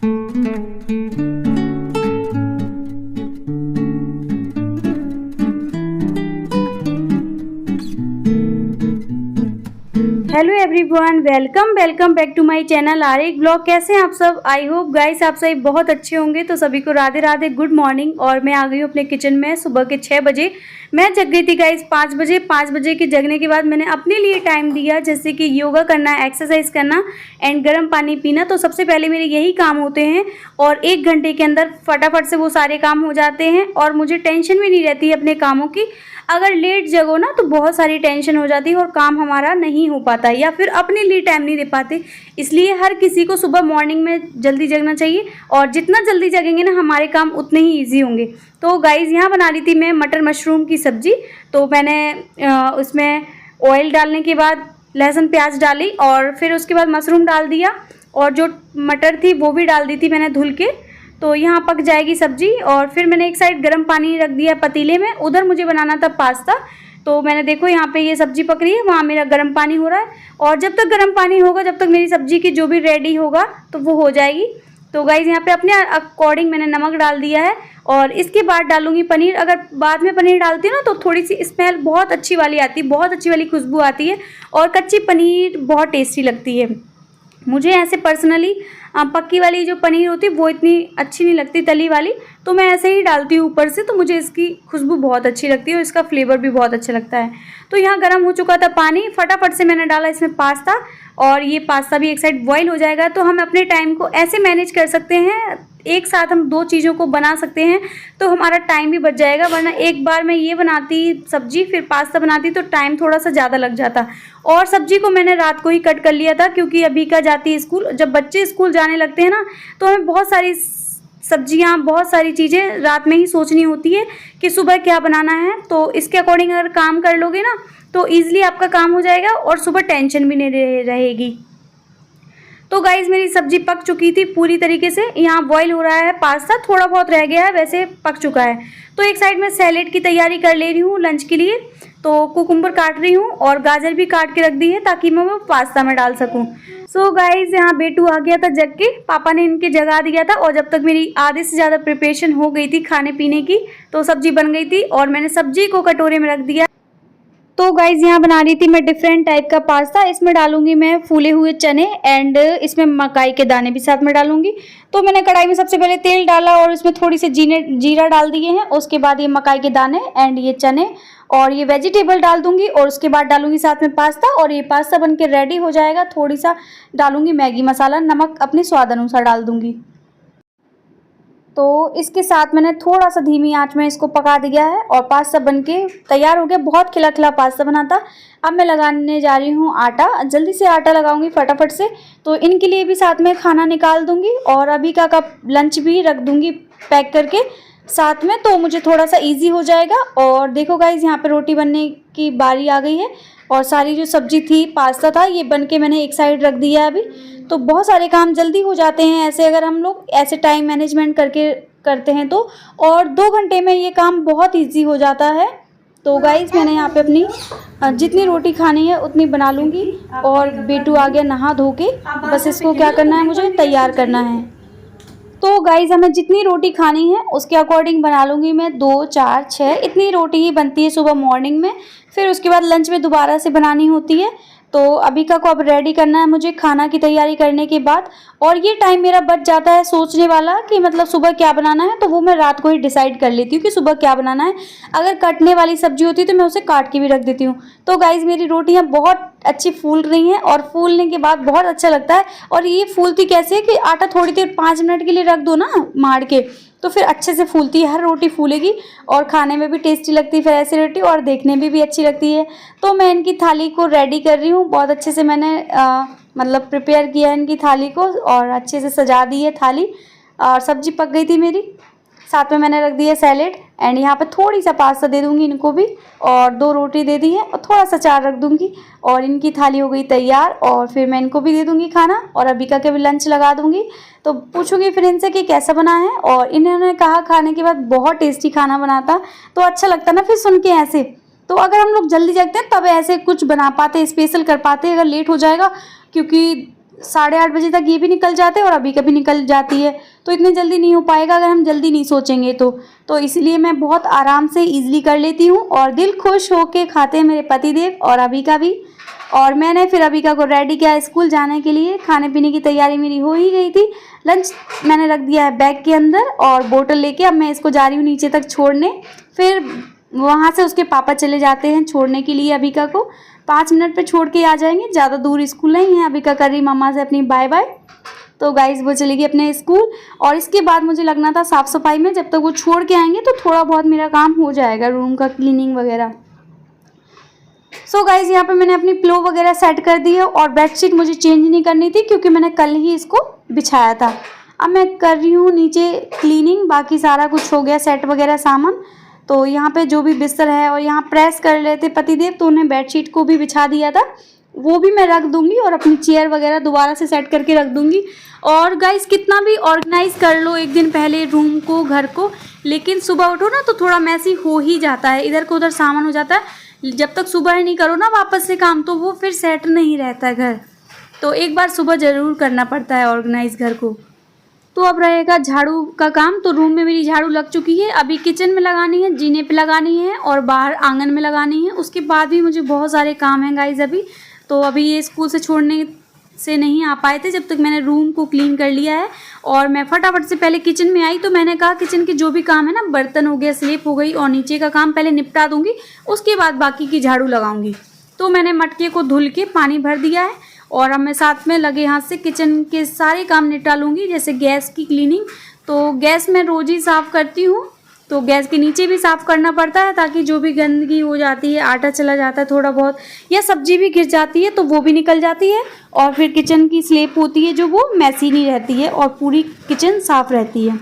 Hello everyone, welcome back to my channel आरेक blog. कैसे हैं आप सब? आई होप गाइस आप सभी बहुत अच्छे होंगे। तो सभी को राधे राधे, गुड मॉर्निंग। और मैं आ गई हूँ अपने किचन में सुबह के 6 बजे। मैं जग गई थी गाइस 5 बजे। 5 बजे के जगने के बाद मैंने अपने लिए टाइम दिया, जैसे कि योगा करना, एक्सरसाइज करना एंड गर्म पानी पीना। तो सबसे पहले मेरे यही काम होते हैं और 1 घंटे के अंदर फटाफट से वो सारे काम हो जाते हैं और मुझे टेंशन भी नहीं रहती है अपने कामों की। अगर लेट जगो ना तो बहुत सारी टेंशन हो जाती है और काम हमारा नहीं हो पाता या फिर अपने लिए टाइम नहीं दे पाते। इसलिए हर किसी को सुबह मॉर्निंग में जल्दी जगना चाहिए और जितना जल्दी जगेंगे ना हमारे काम उतने ही ईजी होंगे। तो गाइज़ यहाँ बना रही थी मैं मटर मशरूम की सब्ज़ी। तो मैंने उसमें ऑयल डालने के बाद लहसुन प्याज डाली और फिर उसके बाद मशरूम डाल दिया और जो मटर थी वो भी डाल दी थी मैंने धुल के। तो यहाँ पक जाएगी सब्जी। और फिर मैंने एक साइड गर्म पानी रख दिया पतीले में, उधर मुझे बनाना था पास्ता। तो मैंने देखो यहाँ पे ये सब्जी पक रही है, वहाँ मेरा गर्म पानी हो रहा है और जब तक गर्म पानी होगा जब तक मेरी सब्जी की जो भी रेडी होगा तो वो हो जाएगी। तो गाइज़ यहाँ पे अपने अकॉर्डिंग मैंने नमक डाल दिया है और इसके बाद डालूंगी पनीर। अगर बाद में पनीर डालती हूँ ना तो थोड़ी सी स्मेल बहुत अच्छी वाली आती है, बहुत अच्छी वाली खुशबू आती है और कच्ची पनीर बहुत टेस्टी लगती है। मुझे ऐसे पर्सनली पक्की वाली जो पनीर होती है वो इतनी अच्छी नहीं लगती, तली वाली, तो मैं ऐसे ही डालती हूँ ऊपर से। तो मुझे इसकी खुशबू बहुत अच्छी लगती है और इसका फ्लेवर भी बहुत अच्छा लगता है। तो यहाँ गर्म हो चुका था पानी, फटाफट से मैंने डाला इसमें पास्ता और ये पास्ता भी एक साइड बॉईल हो जाएगा। तो हम अपने टाइम को ऐसे मैनेज कर सकते हैं, एक साथ हम 2 चीज़ों को बना सकते हैं तो हमारा टाइम भी बच जाएगा। वरना एक बार मैं ये बनाती सब्जी फिर पास्ता बनाती तो टाइम थोड़ा सा ज़्यादा लग जाता। और सब्जी को मैंने रात को ही कट कर लिया था क्योंकि अभी का जाती है स्कूल। जब बच्चे स्कूल जाने लगते हैं ना तो हमें बहुत सारी सब्जियां, बहुत सारी चीज़ें रात में ही सोचनी होती है कि सुबह क्या बनाना है। तो इसके अकॉर्डिंग अगर काम कर लोगे ना तो ईज़िली आपका काम हो जाएगा और सुबह टेंशन भी नहीं रहेगी। तो गाइज़ मेरी सब्जी पक चुकी थी पूरी तरीके से। यहाँ बॉईल हो रहा है पास्ता, थोड़ा बहुत रह गया है, वैसे पक चुका है। तो एक साइड में सैलेड की तैयारी कर ले रही हूँ लंच के लिए। तो कुकुम्बर काट रही हूँ और गाजर भी काट के रख दी है ताकि मैं वो पास्ता में डाल सकूँ। सो गाइज़ यहाँ बेटू आ गया था जग के, पापा ने इनके जगा दिया था और जब तक मेरी आधे से ज़्यादा प्रिपरेशन हो गई थी खाने पीने की तो सब्जी बन गई थी और मैंने सब्जी को कटोरे में रख दिया। तो गाइज़ यहाँ बना रही थी मैं डिफरेंट टाइप का पास्ता। इसमें डालूंगी मैं फूले हुए चने एंड इसमें मकाई के दाने भी साथ में डालूंगी। तो मैंने कढ़ाई में सबसे पहले तेल डाला और उसमें थोड़ी सी जीरा डाल दिए हैं। उसके बाद ये मकाई के दाने एंड ये चने और ये वेजिटेबल डाल दूंगी और उसके बाद डालूंगी साथ में पास्ता और ये पास्ता बन के रेडी हो जाएगा। थोड़ी सा डालूंगी मैगी मसाला, नमक अपने स्वाद अनुसार डाल दूंगी। तो इसके साथ मैंने थोड़ा सा धीमी आंच में इसको पका दिया है और पास्ता बनके तैयार हो गया। बहुत खिला खिला पास्ता बना था। अब मैं लगाने जा रही हूँ आटा, जल्दी से आटा लगाऊंगी फटाफट से। तो इनके लिए भी साथ में खाना निकाल दूंगी और अभी का लंच भी रख दूंगी पैक करके साथ में, तो मुझे थोड़ा सा इजी हो जाएगा। और देखो गाइज यहाँ पे रोटी बनने की बारी आ गई है और सारी जो सब्जी थी, पास्ता था, ये बन के मैंने एक साइड रख दिया है अभी। तो बहुत सारे काम जल्दी हो जाते हैं ऐसे, अगर हम लोग ऐसे टाइम मैनेजमेंट करके करते हैं तो, और 2 घंटे में ये काम बहुत इजी हो जाता है। तो गाइज मैंने यहाँ पे अपनी जितनी रोटी खानी है उतनी बना लूँगी और बेटू आ गया नहा धो के, बस इसको क्या करना है, मुझे तैयार करना है। तो गाइज हमें जितनी रोटी खानी है उसके अकॉर्डिंग बना लूँगी मैं, 2, 4, 6 इतनी रोटी ही बनती है सुबह मॉर्निंग में। फिर उसके बाद लंच में दोबारा से बनानी होती है। तो अभी का को अब रेडी करना है मुझे खाना की तैयारी करने के बाद। और ये टाइम मेरा बच जाता है सोचने वाला कि मतलब सुबह क्या बनाना है, तो वो मैं रात को ही डिसाइड कर लेती हूँ कि सुबह क्या बनाना है। अगर कटने वाली सब्जी होती है तो मैं उसे काट के भी रख देती हूँ। तो गाइज़ मेरी रोटियाँ बहुत अच्छी फूल रही हैं और फूलने के बाद बहुत अच्छा लगता है। और ये फूलती कैसे है कि आटा थोड़ी देर 5 मिनट के लिए रख दो ना मार के, तो फिर अच्छे से फूलती है, हर रोटी फूलेगी और खाने में भी टेस्टी लगती है फिर ऐसी रोटी, और देखने में भी अच्छी लगती है। तो मैं इनकी थाली को रेडी कर रही हूँ। बहुत अच्छे से मैंने मतलब प्रिपेयर किया है इनकी थाली को और अच्छे से सजा दी है थाली। और सब्जी पक गई थी मेरी, साथ में मैंने रख दी है सैलेड एंड यहाँ पे थोड़ी सा पास्ता दे दूँगी इनको भी और 2 रोटी दे दी है और थोड़ा सा चार रख दूँगी और इनकी थाली हो गई तैयार। और फिर मैं इनको भी दे दूँगी खाना और अबिका के भी लंच लगा दूँगी। तो पूछूँगी फिर इनसे कि कैसा बना है, और इन्होंने कहा खाने के बाद बहुत टेस्टी खाना बनाता। तो अच्छा लगता ना फिर सुन के ऐसे। तो अगर हम लोग जल्दी जगते हैं तब ऐसे कुछ बना पाते, स्पेशल कर पाते, अगर लेट हो जाएगा क्योंकि 8:30 बजे तक ये भी निकल जाते हैं और अभी का भी निकल जाती है, तो इतनी जल्दी नहीं हो पाएगा अगर हम जल्दी नहीं सोचेंगे तो इसलिए मैं बहुत आराम से ईज़िली कर लेती हूँ और दिल खुश होके खाते हैं मेरे पतिदेव और अभी का भी। और मैंने फिर अभी का को रेडी किया स्कूल जाने के लिए। खाने पीने की तैयारी मेरी हो ही गई थी। लंच मैंने रख दिया है बैग के अंदर और बोतल लेके अब मैं इसको जा रही हूँ नीचे तक छोड़ने। फिर वहाँ से उसके पापा चले जाते हैं छोड़ने के लिए अभिका को। 5 मिनट पे छोड़ के आ जाएंगे, ज़्यादा दूर स्कूल नहीं है। अभिका कर रही मम्मा से अपनी बाय बाय। तो गाइस वो चलेगी अपने स्कूल और इसके बाद मुझे लगना था साफ़ सफाई में। जब तक वो छोड़ के आएंगे तो थोड़ा बहुत मेरा काम हो जाएगा, रूम का क्लीनिंग वगैरह। सो गाइस यहाँ पे मैंने अपनी पिलो वगैरह सेट कर दी है और बेडशीट मुझे चेंज नहीं करनी थी क्योंकि मैंने कल ही इसको बिछाया था। अब मैं कर रही हूँ नीचे क्लीनिंग, बाकी सारा कुछ हो गया सेट वगैरह सामान। तो यहाँ पे जो भी बिस्तर है और यहाँ प्रेस कर रहे थे पतिदेव तो उन्हें बेडशीट को भी बिछा दिया था, वो भी मैं रख दूँगी और अपनी चेयर वगैरह दोबारा से सेट करके रख दूँगी। और गाइस कितना भी ऑर्गेनाइज़ कर लो एक दिन पहले रूम को, घर को, लेकिन सुबह उठो ना तो थोड़ा मैसी हो ही जाता है, इधर को उधर सामान हो जाता है। जब तक सुबह ही नहीं करो ना वापस से काम तो वो फिर सेट नहीं रहता है घर। तो एक बार सुबह ज़रूर करना पड़ता है ऑर्गेनाइज़ घर को। तो अब रहेगा झाड़ू का काम। तो रूम में मेरी झाड़ू लग चुकी है, अभी किचन में लगानी है, जीने पे लगानी है और बाहर आंगन में लगानी है। उसके बाद भी मुझे बहुत सारे काम हैं गाइस अभी। तो अभी ये स्कूल से छोड़ने से नहीं आ पाए थे जब तक मैंने रूम को क्लीन कर लिया है और मैं फटाफट से पहले किचन में आई। तो मैंने कहा किचन के जो भी काम है ना, बर्तन हो गया, स्लिप हो गई और नीचे का काम पहले निपटा दूंगी, उसके बाद बाकी की झाड़ू लगाऊंगी। तो मैंने मटके को धुल के पानी भर दिया है और अब मैं साथ में लगे हाथ से किचन के सारे काम निपटा लूँगी। जैसे गैस की क्लीनिंग, तो गैस मैं रोज़ ही साफ़ करती हूँ, तो गैस के नीचे भी साफ़ करना पड़ता है ताकि जो भी गंदगी हो जाती है, आटा चला जाता है थोड़ा बहुत या सब्जी भी गिर जाती है तो वो भी निकल जाती है। और फिर किचन की स्लेप होती है जो वो मैसी नहीं रहती है और पूरी किचन साफ़ रहती है।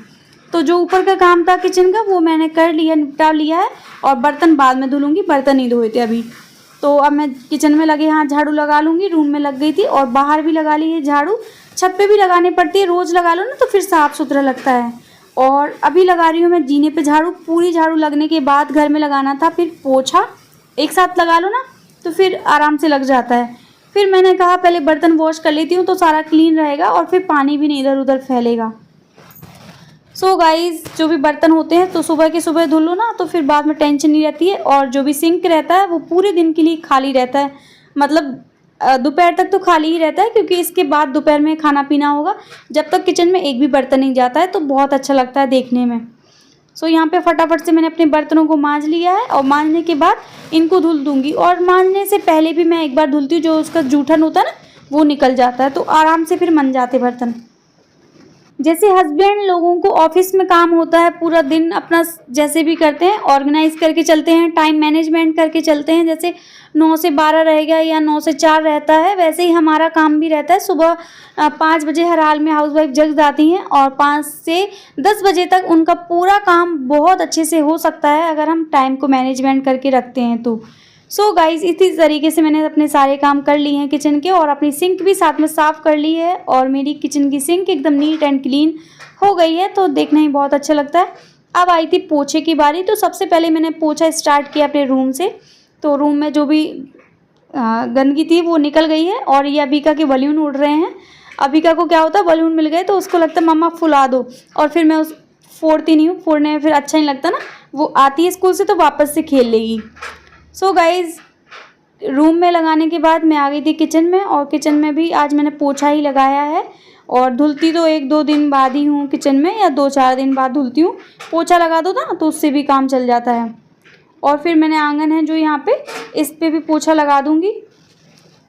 तो जो ऊपर का काम था किचन का वो मैंने कर लिया, निपटा लिया है और बर्तन बाद में धुलूँगी, बर्तन नहीं धोए थे अभी। तो अब मैं किचन में लगे हाथ झाड़ू लगा लूँगी, रूम में लग गई थी और बाहर भी लगा ली है झाड़ू। छत पे भी लगानी पड़ती है, रोज़ लगा लो ना तो फिर साफ़ सुथरा लगता है। और अभी लगा रही हूँ मैं जीने पे झाड़ू। पूरी झाड़ू लगने के बाद घर में लगाना था फिर पोछा, एक साथ लगा लो ना तो फिर आराम से लग जाता है। फिर मैंने कहा पहले बर्तन वॉश कर लेती हूँ तो सारा क्लीन रहेगा और फिर पानी भी नहीं इधर उधर फैलेगा। सो गाइस जो भी बर्तन होते हैं तो सुबह के सुबह धुल लो ना तो फिर बाद में टेंशन नहीं रहती है। और जो भी सिंक रहता है वो पूरे दिन के लिए खाली रहता है, मतलब दोपहर तक तो खाली ही रहता है क्योंकि इसके बाद दोपहर में खाना पीना होगा। जब तक किचन में एक भी बर्तन नहीं जाता है तो बहुत अच्छा लगता है देखने में। सो यहाँ पे फटाफट से मैंने अपने बर्तनों को मांज लिया है और मांजने के बाद इनको धुल दूँगी। और मांजने से पहले भी मैं एक बार धुलती हूँ, जो उसका जूठन होता है ना वो निकल जाता है तो आराम से फिर मन जाते बर्तन। जैसे हस्बैंड लोगों को ऑफिस में काम होता है, पूरा दिन अपना जैसे भी करते हैं ऑर्गेनाइज करके चलते हैं, टाइम मैनेजमेंट करके चलते हैं। जैसे 9 से 12 रहेगा या 9 से 4 रहता है, वैसे ही हमारा काम भी रहता है। सुबह 5 बजे हर हाल में हाउसवाइफ जग जाती हैं और 5 से 10 बजे तक उनका पूरा काम बहुत अच्छे से हो सकता है अगर हम टाइम को मैनेजमेंट करके रखते हैं तो। सो गाइज़ इसी तरीके से मैंने अपने सारे काम कर लिए हैं किचन के और अपनी सिंक भी साथ में साफ़ कर ली है और मेरी किचन की सिंक एकदम नीट एंड क्लीन हो गई है तो देखना ही बहुत अच्छा लगता है। अब आई थी पोछे की बारी। तो सबसे पहले मैंने पोछा स्टार्ट किया अपने रूम से। तो रूम में जो भी गंदगी थी वो निकल गई है और ये अभिका के बलून उड़ रहे हैं। अभिका को क्या होता है, बलून मिल गए तो उसको लगता है मम्मा फुला दो और फिर मैं उस फोड़ती नहीं हूँ, फोड़ने में फिर अच्छा नहीं लगता ना। वो आती है स्कूल से तो वापस से खेल लेगी। सो गाइज़ रूम में लगाने के बाद मैं आ गई थी किचन में और किचन में भी आज मैंने पोछा ही लगाया है और धुलती तो 1-2 दिन बाद ही हूँ किचन में, या 2-4 दिन बाद धुलती हूँ। पोछा लगा दो ना तो उससे भी काम चल जाता है। और फिर मैंने आंगन है जो यहाँ पे, इस पे भी पोछा लगा दूँगी।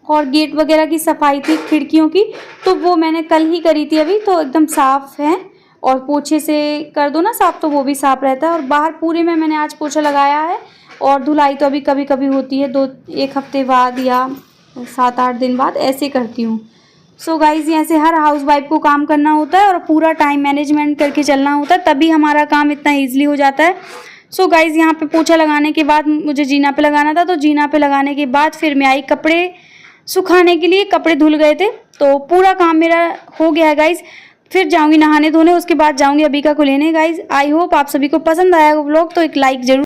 और गेट वगैरह की सफाई थी खिड़कियों की तो वो मैंने कल ही करी थी, अभी तो एकदम साफ़ है। और पोछे से कर दो ना साफ़ तो वो भी साफ़ रहता है। और बाहर पूरे में मैंने आज पोछा लगाया है और धुलाई तो अभी कभी कभी होती है 1 हफ्ते बाद या 7-8 दिन बाद ऐसे करती हूँ। सो गाइज़ ऐसे हर हाउसवाइफ को काम करना होता है और पूरा टाइम मैनेजमेंट करके चलना होता है, तभी हमारा काम इतना ईजिली हो जाता है। सो गाइज़ यहाँ पे पोछा लगाने के बाद मुझे जीना पे लगाना था, तो जीना पे लगाने के बाद फिर मैं आई कपड़े सुखाने के लिए। कपड़े धुल गए थे तो पूरा काम मेरा हो गया है गाइज़। फिर जाऊँगी नहाने धोने, उसके बाद जाऊँगी अभिका को लेने। गाइज़ आई होप आप सभी को पसंद आया वो व्लॉग, तो एक लाइक ज़रूर